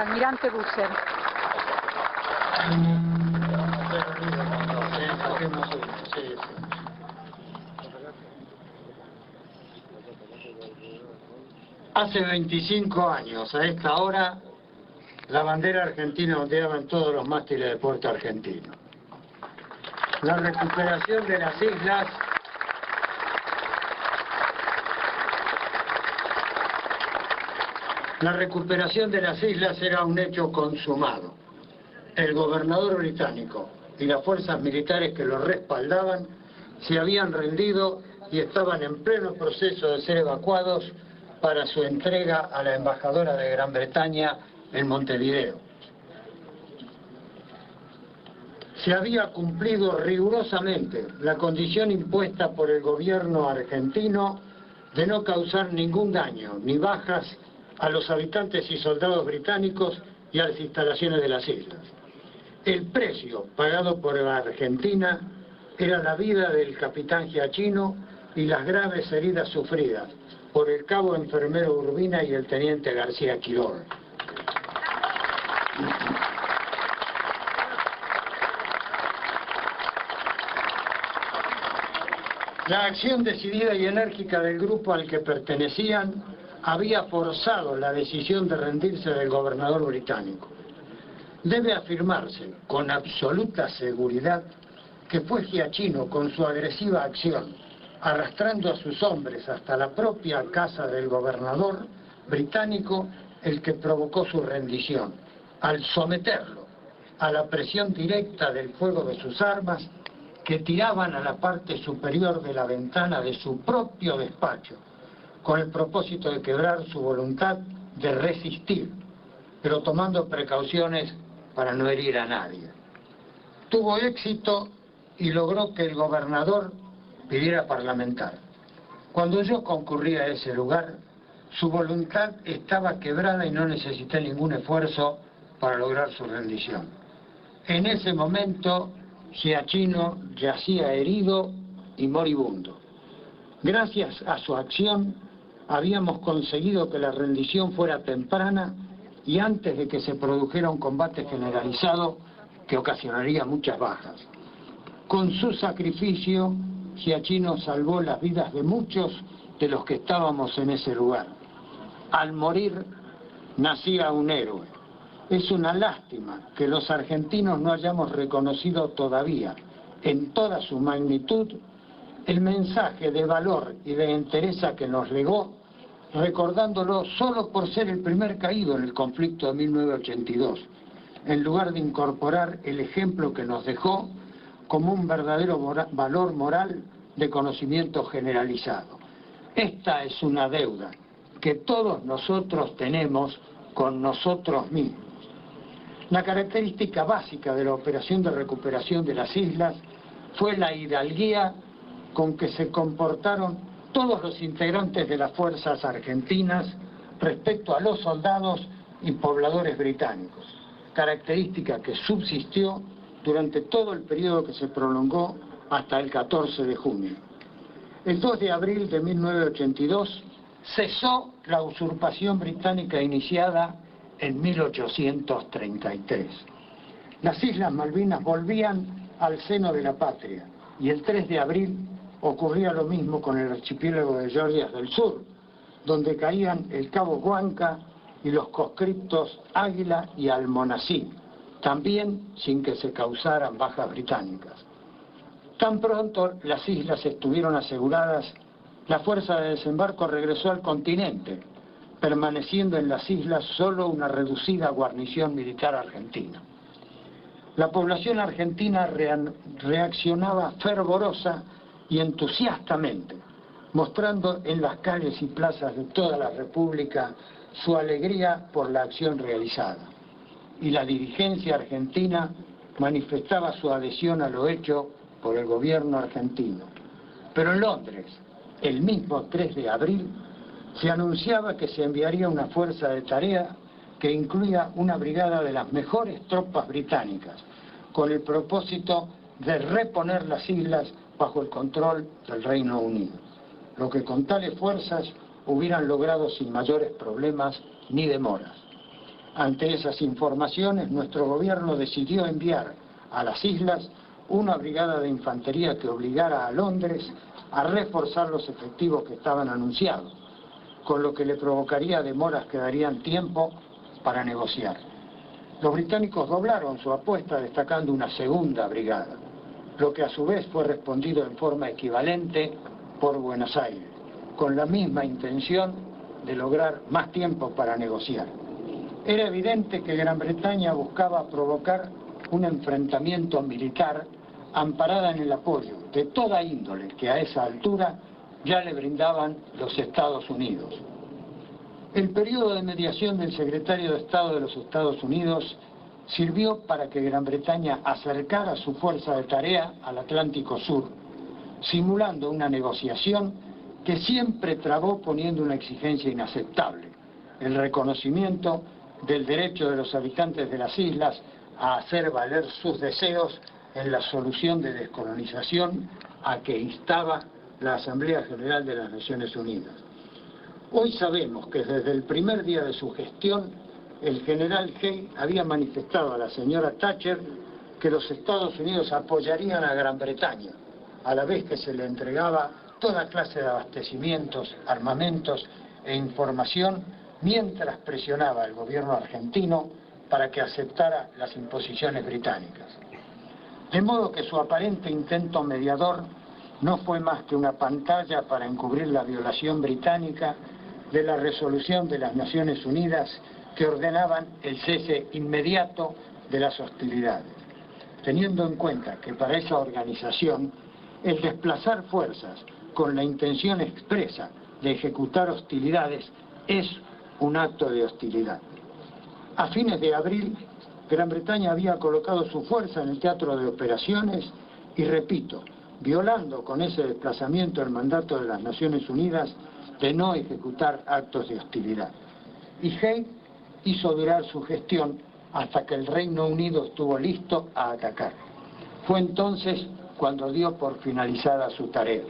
almirante Busser. Hace 25 años, a esta hora, la bandera argentina ondeaba en todos los mástiles de puerto argentino. La recuperación de las islas era un hecho consumado. El gobernador británico y las fuerzas militares que lo respaldaban se habían rendido y estaban en pleno proceso de ser evacuados para su entrega a la embajadora de Gran Bretaña en Montevideo. Se había cumplido rigurosamente la condición impuesta por el gobierno argentino de no causar ningún daño ni bajas a los habitantes y soldados británicos y a las instalaciones de las islas. El precio pagado por la Argentina era la vida del capitán Giachino y las graves heridas sufridas por el cabo enfermero Urbina y el teniente García Quiroga. La acción decidida y enérgica del grupo al que pertenecían había forzado la decisión de rendirse del gobernador británico. Debe afirmarse con absoluta seguridad que fue Giachino, con su agresiva acción, arrastrando a sus hombres hasta la propia casa del gobernador británico, el que provocó su rendición, al someterlo a la presión directa del fuego de sus armas, que tiraban a la parte superior de la ventana de su propio despacho, con el propósito de quebrar su voluntad de resistir, pero tomando precauciones para no herir a nadie. Tuvo éxito y logró que el gobernador pidiera parlamentar. Cuando yo concurrí a ese lugar, su voluntad estaba quebrada y no necesité ningún esfuerzo para lograr su rendición. En ese momento, Giachino yacía herido y moribundo. Gracias a su acción, habíamos conseguido que la rendición fuera temprana y antes de que se produjera un combate generalizado que ocasionaría muchas bajas. Con su sacrificio, Giachino salvó las vidas de muchos de los que estábamos en ese lugar. Al morir, nacía un héroe. Es una lástima que los argentinos no hayamos reconocido todavía, en toda su magnitud, el mensaje de valor y de entereza que nos legó, recordándolo solo por ser el primer caído en el conflicto de 1982, en lugar de incorporar el ejemplo que nos dejó como un verdadero valor moral de conocimiento generalizado. Esta es una deuda que todos nosotros tenemos con nosotros mismos. La característica básica de la operación de recuperación de las islas fue la hidalguía con que se comportaron todos los integrantes de las fuerzas argentinas respecto a los soldados y pobladores británicos, característica que subsistió durante todo el periodo que se prolongó hasta el 14 de junio. El 2 de abril de 1982 cesó la usurpación británica iniciada en 1833. Las Islas Malvinas volvían al seno de la patria y el 3 de abril ocurría lo mismo con el archipiélago de Georgias del Sur, donde caían el Cabo Huanca y los conscriptos Águila y Almonací, también sin que se causaran bajas británicas. Tan pronto las islas estuvieron aseguradas, la fuerza de desembarco regresó al continente, permaneciendo en las islas solo una reducida guarnición militar argentina. La población argentina reaccionaba fervorosa y entusiastamente, mostrando en las calles y plazas de toda la República su alegría por la acción realizada. Y la dirigencia argentina manifestaba su adhesión a lo hecho por el gobierno argentino. Pero en Londres, el mismo 3 de abril, se anunciaba que se enviaría una fuerza de tarea que incluía una brigada de las mejores tropas británicas, con el propósito de reponer las islas bajo el control del Reino Unido, lo que con tales fuerzas hubieran logrado sin mayores problemas ni demoras. Ante esas informaciones, nuestro gobierno decidió enviar a las islas una brigada de infantería que obligara a Londres a reforzar los efectivos que estaban anunciados, con lo que le provocaría demoras que darían tiempo para negociar. Los británicos doblaron su apuesta destacando una segunda brigada, lo que a su vez fue respondido en forma equivalente por Buenos Aires, con la misma intención de lograr más tiempo para negociar. Era evidente que Gran Bretaña buscaba provocar un enfrentamiento militar amparada en el apoyo de toda índole que a esa altura ya le brindaban los Estados Unidos. El periodo de mediación del secretario de Estado de los Estados Unidos sirvió para que Gran Bretaña acercara su fuerza de tarea al Atlántico Sur, simulando una negociación que siempre trabó poniendo una exigencia inaceptable: el reconocimiento del derecho de los habitantes de las islas a hacer valer sus deseos en la solución de descolonización a que instaba la Asamblea General de las Naciones Unidas. Hoy sabemos que desde el primer día de su gestión, el general Hay había manifestado a la señora Thatcher que los Estados Unidos apoyarían a Gran Bretaña, a la vez que se le entregaba toda clase de abastecimientos, armamentos e información, mientras presionaba al gobierno argentino para que aceptara las imposiciones británicas. De modo que su aparente intento mediador no fue más que una pantalla para encubrir la violación británica de la resolución de las Naciones Unidas que ordenaban el cese inmediato de las hostilidades, teniendo en cuenta que para esa organización el desplazar fuerzas con la intención expresa de ejecutar hostilidades es un acto de hostilidad. A fines de abril, Gran Bretaña había colocado su fuerza en el teatro de operaciones y, repito, violando con ese desplazamiento el mandato de las Naciones Unidas de no ejecutar actos de hostilidad. Y Hay hizo durar su gestión hasta que el Reino Unido estuvo listo a atacar. Fue entonces cuando dio por finalizada su tarea.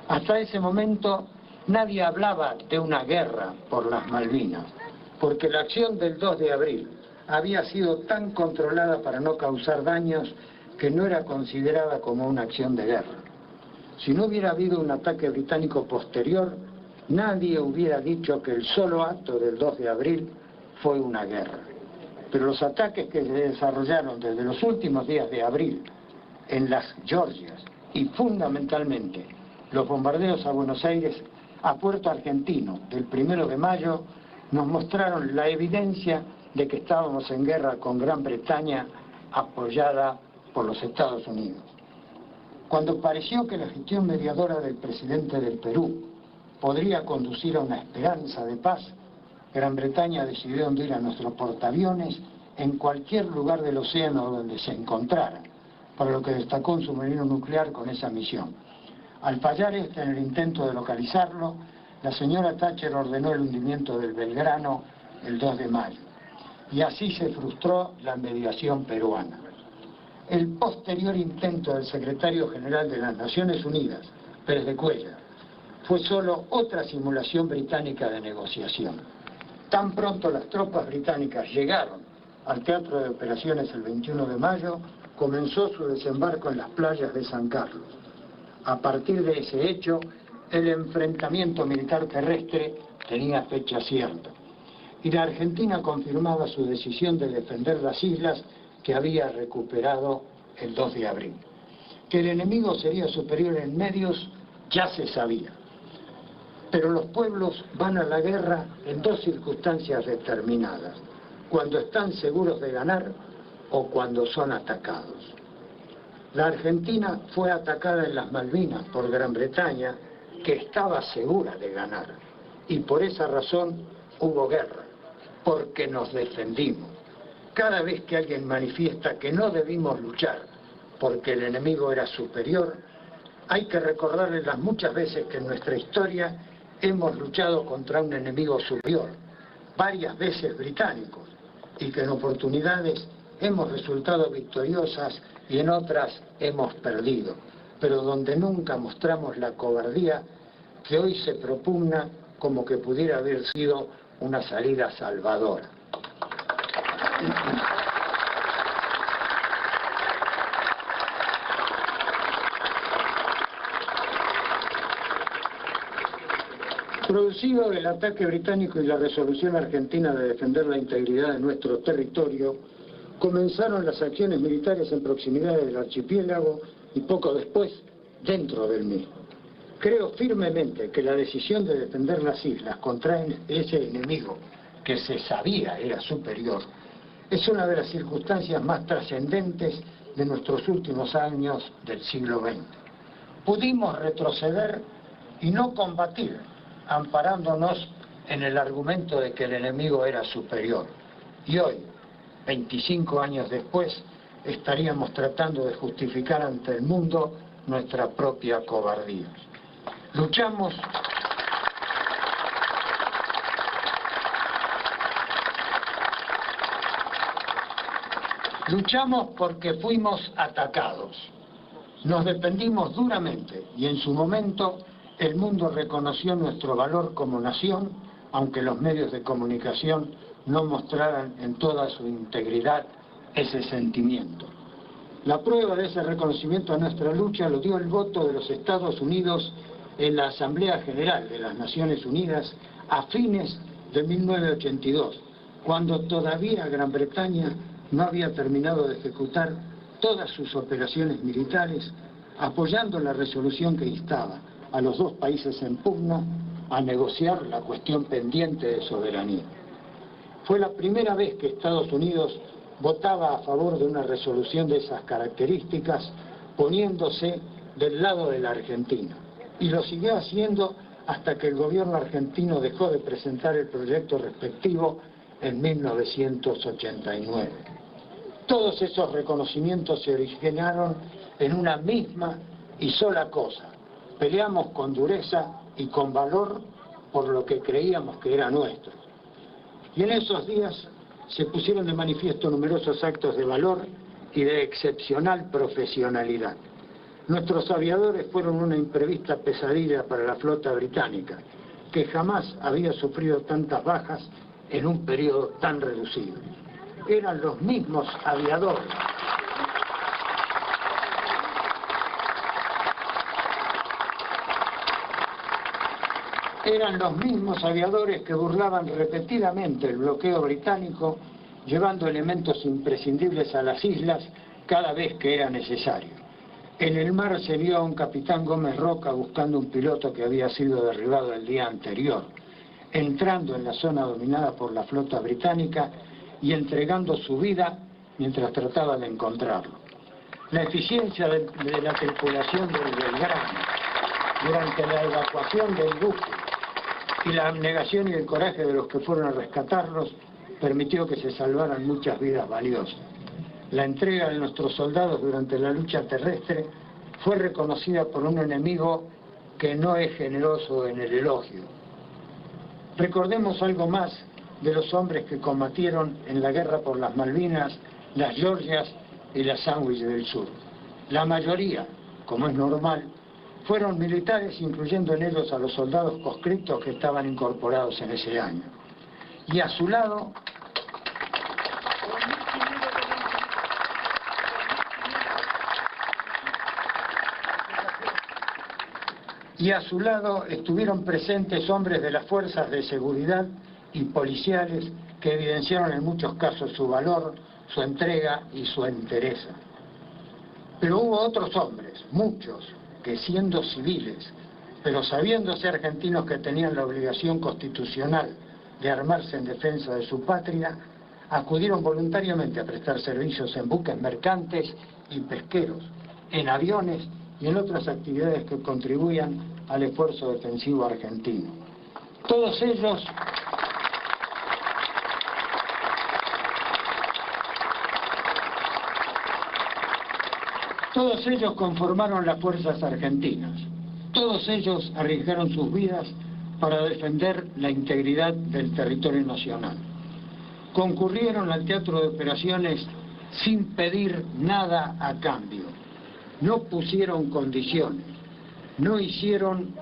Hasta ese momento nadie hablaba de una guerra por las Malvinas, porque la acción del 2 de abril había sido tan controlada para no causar daños que no era considerada como una acción de guerra. Si no hubiera habido un ataque británico posterior, nadie hubiera dicho que el solo acto del 2 de abril fue una guerra. Pero los ataques que se desarrollaron desde los últimos días de abril en las Georgias y fundamentalmente los bombardeos a Buenos Aires, a Puerto Argentino del 1 de mayo, nos mostraron la evidencia de que estábamos en guerra con Gran Bretaña apoyada por los Estados Unidos. Cuando pareció que la gestión mediadora del presidente del Perú podría conducir a una esperanza de paz, Gran Bretaña decidió hundir a nuestros portaaviones en cualquier lugar del océano donde se encontrara, para lo que destacó un submarino nuclear con esa misión. Al fallar en el intento de localizarlo, la señora Thatcher ordenó el hundimiento del Belgrano el 2 de mayo. Y así se frustró la mediación peruana. El posterior intento del secretario general de las Naciones Unidas, Pérez de Cuéllar, fue solo otra simulación británica de negociación. Tan pronto las tropas británicas llegaron al teatro de operaciones el 21 de mayo, comenzó su desembarco en las playas de San Carlos. A partir de ese hecho, el enfrentamiento militar terrestre tenía fecha cierta. Y la Argentina confirmaba su decisión de defender las islas que había recuperado el 2 de abril. Que el enemigo sería superior en medios ya se sabía. Pero los pueblos van a la guerra en dos circunstancias determinadas: cuando están seguros de ganar o cuando son atacados. La Argentina fue atacada en las Malvinas por Gran Bretaña, que estaba segura de ganar, y por esa razón hubo guerra, porque nos defendimos. Cada vez que alguien manifiesta que no debimos luchar porque el enemigo era superior, hay que recordarle las muchas veces que en nuestra historia hemos luchado contra un enemigo superior, varias veces británicos, y que en oportunidades hemos resultado victoriosas y en otras hemos perdido, pero donde nunca mostramos la cobardía que hoy se propugna como que pudiera haber sido una salida salvadora. Producido el ataque británico y la resolución argentina de defender la integridad de nuestro territorio, comenzaron las acciones militares en proximidades del archipiélago y poco después dentro del mismo. Creo firmemente que la decisión de defender las islas contra ese enemigo que se sabía era superior es una de las circunstancias más trascendentes de nuestros últimos años del siglo XX. Pudimos retroceder y no combatir, amparándonos en el argumento de que el enemigo era superior. Y hoy, 25 años después, estaríamos tratando de justificar ante el mundo nuestra propia cobardía. Luchamos porque fuimos atacados. Nos defendimos duramente y en su momento el mundo reconoció nuestro valor como nación, aunque los medios de comunicación no mostraran en toda su integridad ese sentimiento. La prueba de ese reconocimiento a nuestra lucha lo dio el voto de los Estados Unidos en la Asamblea General de las Naciones Unidas a fines de 1982, cuando todavía Gran Bretaña no había terminado de ejecutar todas sus operaciones militares, apoyando la resolución que instaba a los dos países en pugna a negociar la cuestión pendiente de soberanía. Fue la primera vez que Estados Unidos votaba a favor de una resolución de esas características, poniéndose del lado de la Argentina. Y lo siguió haciendo hasta que el gobierno argentino dejó de presentar el proyecto respectivo en 1989. Todos esos reconocimientos se originaron en una misma y sola cosa. Peleamos con dureza y con valor por lo que creíamos que era nuestro. Y en esos días se pusieron de manifiesto numerosos actos de valor y de excepcional profesionalidad. Nuestros aviadores fueron una imprevista pesadilla para la flota británica, que jamás había sufrido tantas bajas en un periodo tan reducido. Eran los mismos aviadores que burlaban repetidamente el bloqueo británico, llevando elementos imprescindibles a las islas cada vez que era necesario. En el mar se vio a un capitán Gómez Roca buscando un piloto que había sido derribado el día anterior, entrando en la zona dominada por la flota británica y entregando su vida mientras trataba de encontrarlo. La eficiencia de la tripulación del Belgrano durante la evacuación del buque y la abnegación y el coraje de los que fueron a rescatarlos permitió que se salvaran muchas vidas valiosas. La entrega de nuestros soldados durante la lucha terrestre fue reconocida por un enemigo que no es generoso en el elogio. Recordemos algo más de los hombres que combatieron en la guerra por las Malvinas, las Georgias y las Sandwich del Sur. La mayoría, como es normal, fueron militares, incluyendo en ellos a los soldados conscriptos que estaban incorporados en ese año. Y a su lado estuvieron presentes hombres de las fuerzas de seguridad y policiales que evidenciaron en muchos casos su valor, su entrega y su entereza. Pero hubo otros hombres, muchos, que siendo civiles, pero sabiéndose argentinos que tenían la obligación constitucional de armarse en defensa de su patria, acudieron voluntariamente a prestar servicios en buques mercantes y pesqueros, en aviones y en otras actividades que contribuían al esfuerzo defensivo argentino. Todos ellos conformaron las fuerzas argentinas. Todos ellos arriesgaron sus vidas para defender la integridad del territorio nacional. Concurrieron al teatro de operaciones sin pedir nada a cambio. No pusieron condiciones, no hicieron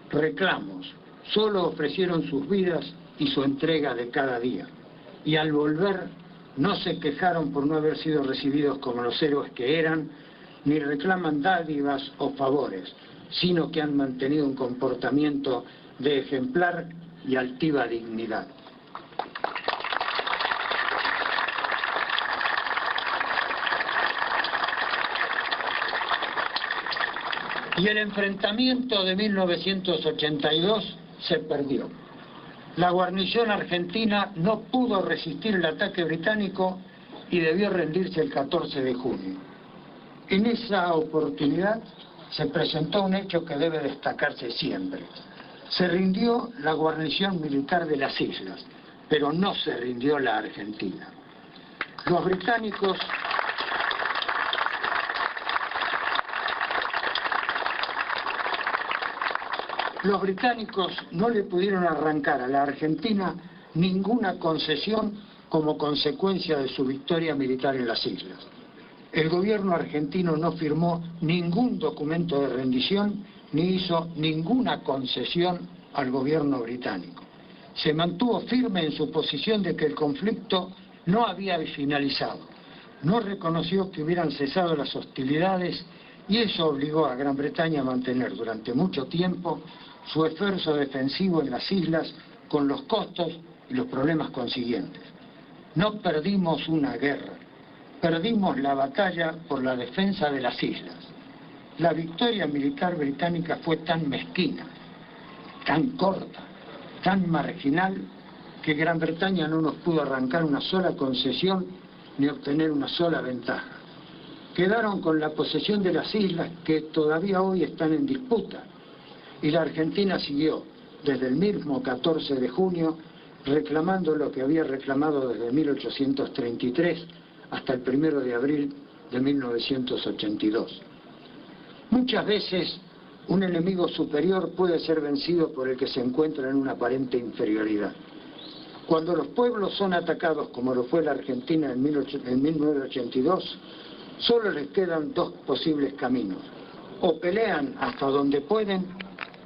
reclamos, solo ofrecieron sus vidas y su entrega de cada día. Y al volver no se quejaron por no haber sido recibidos como los héroes que eran, ni reclaman dádivas o favores, sino que han mantenido un comportamiento de ejemplar y altiva dignidad. Y el enfrentamiento de 1982 se perdió. La guarnición argentina no pudo resistir el ataque británico y debió rendirse el 14 de junio. En esa oportunidad se presentó un hecho que debe destacarse siempre. Se rindió la guarnición militar de las islas, pero no se rindió la Argentina. Los británicos no le pudieron arrancar a la Argentina ninguna concesión como consecuencia de su victoria militar en las islas. El gobierno argentino no firmó ningún documento de rendición ni hizo ninguna concesión al gobierno británico. Se mantuvo firme en su posición de que el conflicto no había finalizado. No reconoció que hubieran cesado las hostilidades y eso obligó a Gran Bretaña a mantener durante mucho tiempo su esfuerzo defensivo en las islas con los costos y los problemas consiguientes. No perdimos una guerra, perdimos la batalla por la defensa de las islas. La victoria militar británica fue tan mezquina, tan corta, tan marginal, que Gran Bretaña no nos pudo arrancar una sola concesión ni obtener una sola ventaja. Quedaron con la posesión de las islas que todavía hoy están en disputa. Y la Argentina siguió, desde el mismo 14 de junio, reclamando lo que había reclamado desde 1833 hasta el 1 de abril de 1982. Muchas veces un enemigo superior puede ser vencido por el que se encuentra en una aparente inferioridad. Cuando los pueblos son atacados, como lo fue la Argentina en 1982, solo les quedan dos posibles caminos. O pelean hasta donde pueden,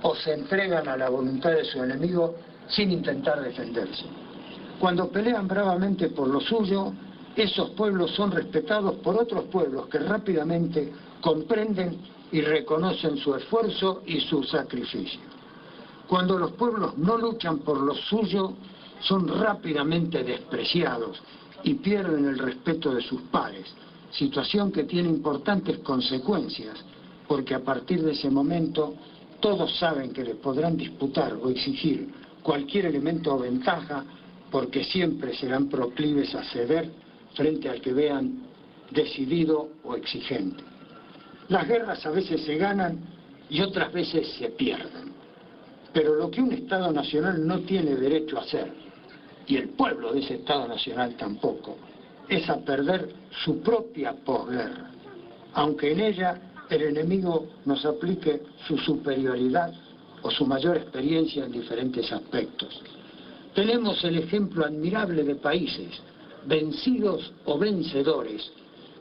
o se entregan a la voluntad de su enemigo sin intentar defenderse. Cuando pelean bravamente por lo suyo, esos pueblos son respetados por otros pueblos que rápidamente comprenden y reconocen su esfuerzo y su sacrificio. Cuando los pueblos no luchan por lo suyo, son rápidamente despreciados y pierden el respeto de sus pares, situación que tiene importantes consecuencias, porque a partir de ese momento todos saben que les podrán disputar o exigir cualquier elemento o ventaja, porque siempre serán proclives a ceder frente al que vean decidido o exigente. Las guerras a veces se ganan y otras veces se pierden. Pero lo que un Estado nacional no tiene derecho a hacer, y el pueblo de ese Estado nacional tampoco, es a perder su propia posguerra, aunque en ella el enemigo nos aplique su superioridad o su mayor experiencia en diferentes aspectos. Tenemos el ejemplo admirable de países, vencidos o vencedores,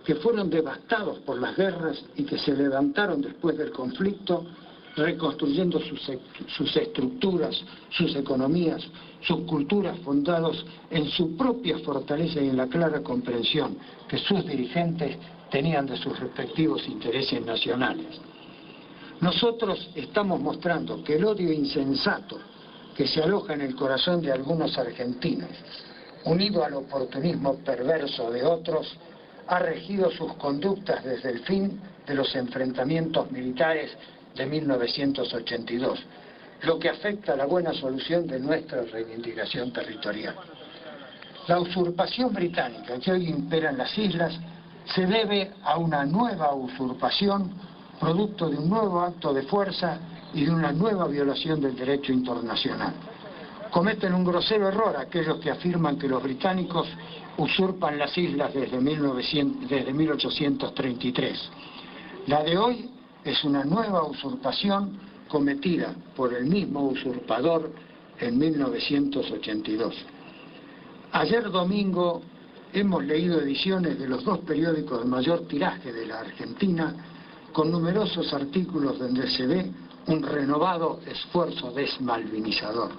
que fueron devastados por las guerras y que se levantaron después del conflicto, reconstruyendo sus estructuras, sus economías, sus culturas, fundados en su propia fortaleza y en la clara comprensión que sus dirigentes tenían de sus respectivos intereses nacionales. Nosotros estamos mostrando que el odio insensato que se aloja en el corazón de algunos argentinos, unido al oportunismo perverso de otros, ha regido sus conductas desde el fin de los enfrentamientos militares de 1982, lo que afecta a la buena solución de nuestra reivindicación territorial. La usurpación británica que hoy impera en las islas se debe a una nueva usurpación, producto de un nuevo acto de fuerza y de una nueva violación del derecho internacional. Cometen un grosero error aquellos que afirman que los británicos usurpan las islas desde 1833. La de hoy es una nueva usurpación cometida por el mismo usurpador en 1982. Ayer domingo hemos leído ediciones de los dos periódicos de mayor tiraje de la Argentina, con numerosos artículos donde se ve un renovado esfuerzo desmalvinizador.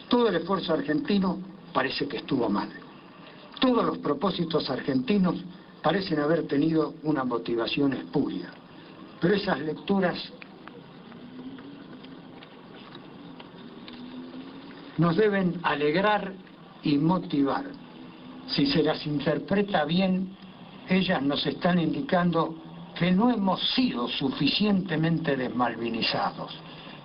Todo el esfuerzo argentino parece que estuvo mal. Todos los propósitos argentinos parecen haber tenido una motivación espuria, pero esas lecturas nos deben alegrar y motivar. Si se las interpreta bien, ellas nos están indicando que no hemos sido suficientemente desmalvinizados,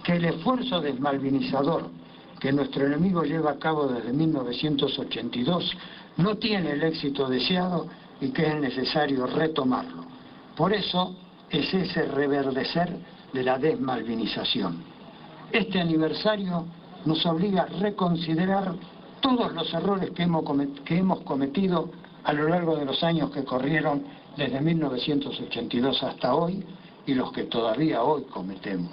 que el esfuerzo desmalvinizador que nuestro enemigo lleva a cabo desde 1982 no tiene el éxito deseado y que es necesario retomarlo. Por eso es ese reverdecer de la desmalvinización. Este aniversario nos obliga a reconsiderar todos los errores que hemos cometido a lo largo de los años que corrieron desde 1982 hasta hoy y los que todavía hoy cometemos.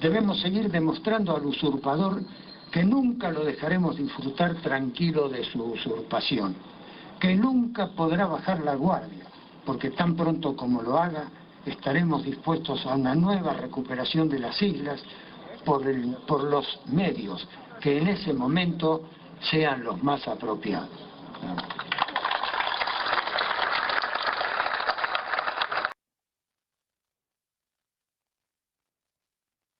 Debemos seguir demostrando al usurpador que nunca lo dejaremos disfrutar tranquilo de su usurpación, que nunca podrá bajar la guardia, porque tan pronto como lo haga, estaremos dispuestos a una nueva recuperación de las islas por los medios que en ese momento sean los más apropiados.